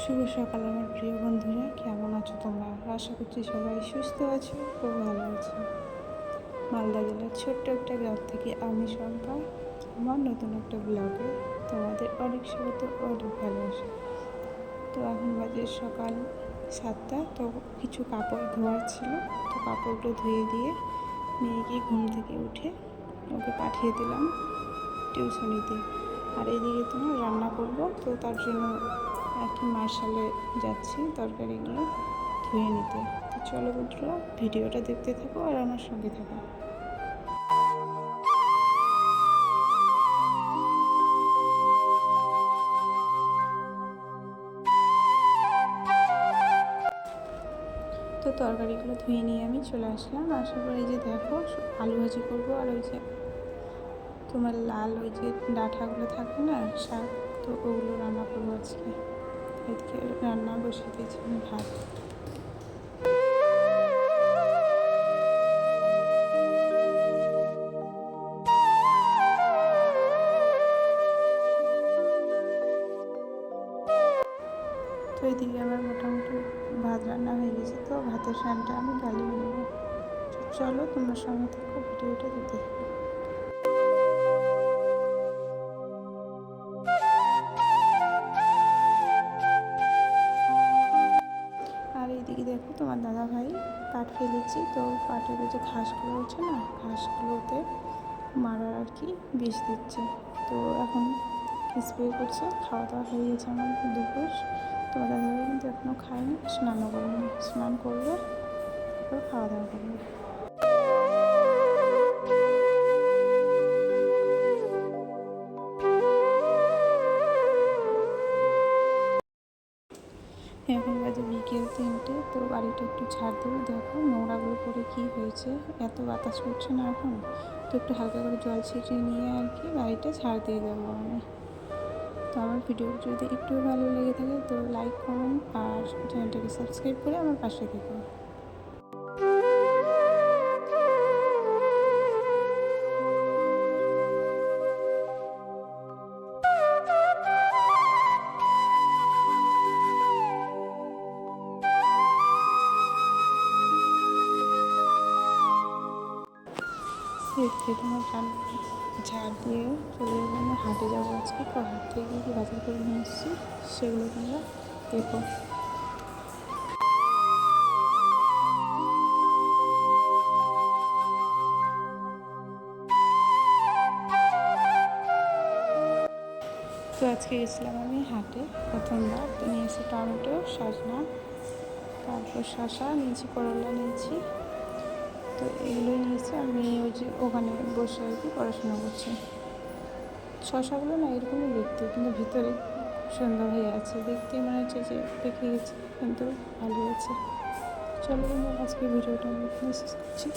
শুভ সকাল আমার প্রিয় বন্ধুরা, কেমন আছো তোমরা? আশা করছি সবাই সুস্থ আছো ও ভালো আছো। মালদা জেলার ছোট্ট একটা গ্রাম থেকে আমি শম্পা, আমার নতুন একটা ব্লগে তোমাদের অনেক স্বাগত, অনেক ভালোবাসা। তো এখন বাজে সকাল 7টা। তো কিছু কাপড় ধোয়ার ছিল, তো কাপড়গুলো ধুয়ে দিয়ে মেয়েকে ঘুম থেকে উঠে ওকে পাঠিয়ে দিলাম টিউশনিতে। আর এদিকে তোমার রান্না করব, তো তার জন্য আর কি মার্শালে যাচ্ছি তরকারিগুলো ধুয়ে নিতে। তো চলো বন্ধুরা, ভিডিওটা দেখতে থাকো আর আমার সঙ্গে থাকো। তো তরকারিগুলো ধুয়ে নিয়ে আমি চলে আসলাম। আসার পরে এই যে দেখো, আলু ভাজি করবো। আর ওই যে তোমার লাল ওই যে ডাঁটাগুলো থাকে না, শাক, তো ওগুলো রান্না করবো আজকে। এদিকে রান্না বসিয়ে দিয়েছি আমি ভাত। তো এদিকে আমার মোটামুটি ভাত রান্না হয়ে গেছে, তো ভাতের ফ্যানটা আমি গালিয়ে নেব। চলো তোমরা সঙ্গে থাকো, ভিডিওটা দেখতে থাকো। আর এইদিকে দেখো, তোমার দাদা ভাই পাট ফেলেছি, তো পাটের যে ঘাসগুলো হচ্ছে না, ঘাসগুলোতে মারার আর কি বিষ দিচ্ছে। তো এখন স্প্রে করছে। খাওয়া দাওয়া হয়ে গেছে আমার দুপুর। তোমার দাদা ভাই কিন্তু এখনও খায়নি, স্নানও করেনি। স্নান করবে, তারপর খাওয়া দাওয়া করবে। এখন বাজে বিকেল 3টে। তো বাড়িটা একটু ঝাড় দেবো। দেখো নোংরাগুলো পরে কী হয়েছে, এত বাতাস করছে না এখন, তো একটু হালকা করে জল ছিটিয়ে নিয়ে আর কি বাড়িটা ঝাড় দিয়ে দেবো আমি। তো আমার ভিডিও যদি একটু ভালো লেগে থাকে তো লাইক, কমেন্ট আর চ্যানেলটাকে সাবস্ক্রাইব করে আমার পাশে থেকো। এদিকে তোমার ঝাড় দিয়ে চলে যাবো, আমি হাটে যাবো আজকে। তো হাট থেকে কী বাজার করে নিয়ে এসেছি সেগুলো তোমরা দেখো। তো আজকে গেছিলাম আমি হাটে প্রথমবার। তো নিয়েছি টমেটো, সজনা, তারপর শসা নিয়েছি, করলা নিয়েছি। তো এগুলোই নিয়েছি। আমি ওই যে ওখানে বসে আর কি পড়াশোনা করছি। শসাগুলো না এরকমই দেখতে, কিন্তু ভিতরে সুন্দর হয়ে আছে। দেখতে মনে হচ্ছে যে পেকে গেছে, কিন্তু ভালো আছে। চলো বন্ধু, আজকে ভিডিওটা আমি এখানে শেষ করছি।